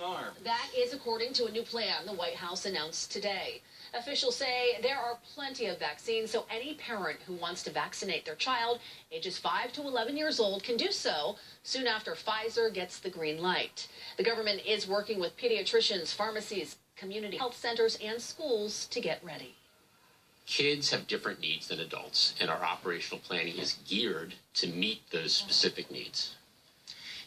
arm. That is according to a new plan the White House announced today. Officials say there are plenty of vaccines, so any parent who wants to vaccinate their child ages 5 to 11 years old can do so soon after Pfizer gets the green light. The government is working with pediatricians, pharmacies, community health centers, and schools to get ready. Kids have different needs than adults, and our operational planning is geared to meet those specific needs,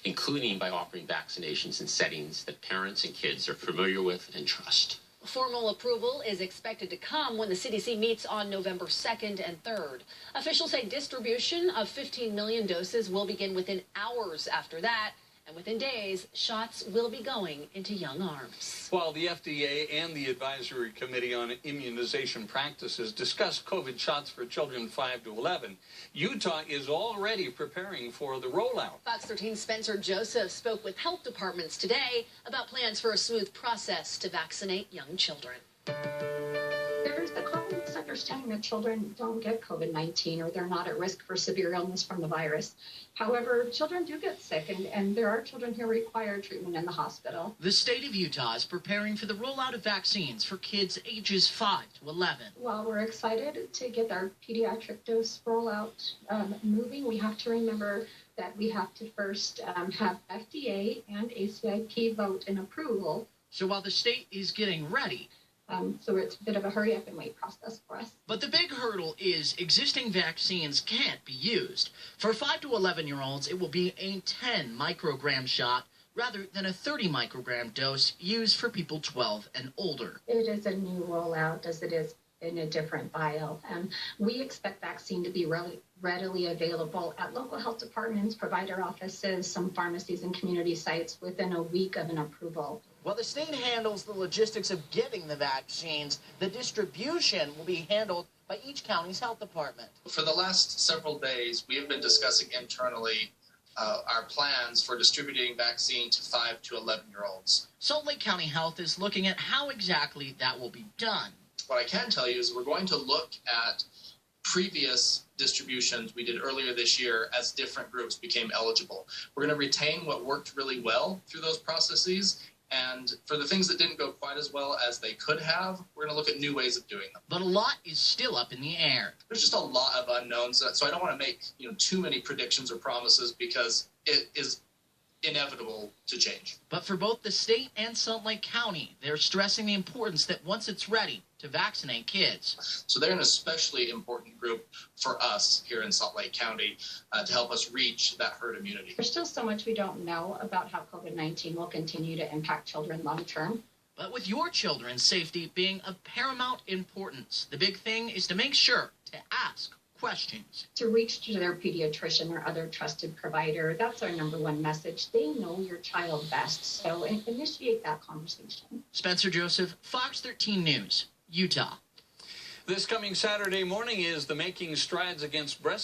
including by offering vaccinations in settings that parents and kids are familiar with and trust. Formal approval is expected to come when the CDC meets on November 2nd and 3rd. Officials say distribution of 15 million doses will begin within hours after that, and within days, shots will be going into young arms. While the FDA and the Advisory Committee on Immunization Practices discuss COVID shots for children 5 to 11, Utah is already preparing for the rollout. Fox 13's Spencer Joseph spoke with health departments today about plans for a smooth process to vaccinate young children. There's the common misunderstanding that children don't get COVID-19 or they're not at risk for severe illness from the virus. However, children do get sick, and there are children who require treatment in the hospital. The state of Utah is preparing for the rollout of vaccines for kids ages 5 to 11. While we're excited to get our pediatric dose rollout moving, we have to remember that we have to first have FDA and ACIP vote and approval. So while the state is getting ready, so it's a bit of a hurry up and wait process for us. but the big hurdle is existing vaccines can't be used. For 5 to 11-year-olds, it will be a 10 microgram shot rather than a 30 microgram dose used for people 12 and older. It is a new rollout as it is in a different vial. We expect vaccine to be readily available at local health departments, provider offices, some pharmacies and community sites within a week of an approval. While the state handles the logistics of getting the vaccines, the distribution will be handled by each county's health department. For the last several days, we have been discussing internally our plans for distributing vaccine to 5 to 11-year-olds. Salt Lake County Health is looking at how exactly that will be done. What I can tell you is we're going to look at previous distributions we did earlier this year as different groups became eligible. We're going to retain what worked really well through those processes, and for the things that didn't go quite as well as they could have, we're going to look at new ways of doing them. But a lot is still up in the air. There's just a lot of unknowns, so I don't want to make too many predictions or promises because it is inevitable to change. But for both the state and Salt Lake County, they're stressing the importance that once it's ready to vaccinate kids. So they're an especially important group for us here in Salt Lake County to help us reach that herd immunity. There's still so much we don't know about how COVID-19 will continue to impact children long term. But with your children's safety being of paramount importance, the big thing is to make sure to ask questions. To reach to their pediatrician or other trusted provider, that's our number one message. They know your child best, so initiate that conversation. Spencer Joseph, Fox 13 News, Utah. This coming Saturday morning is the Making Strides Against Breast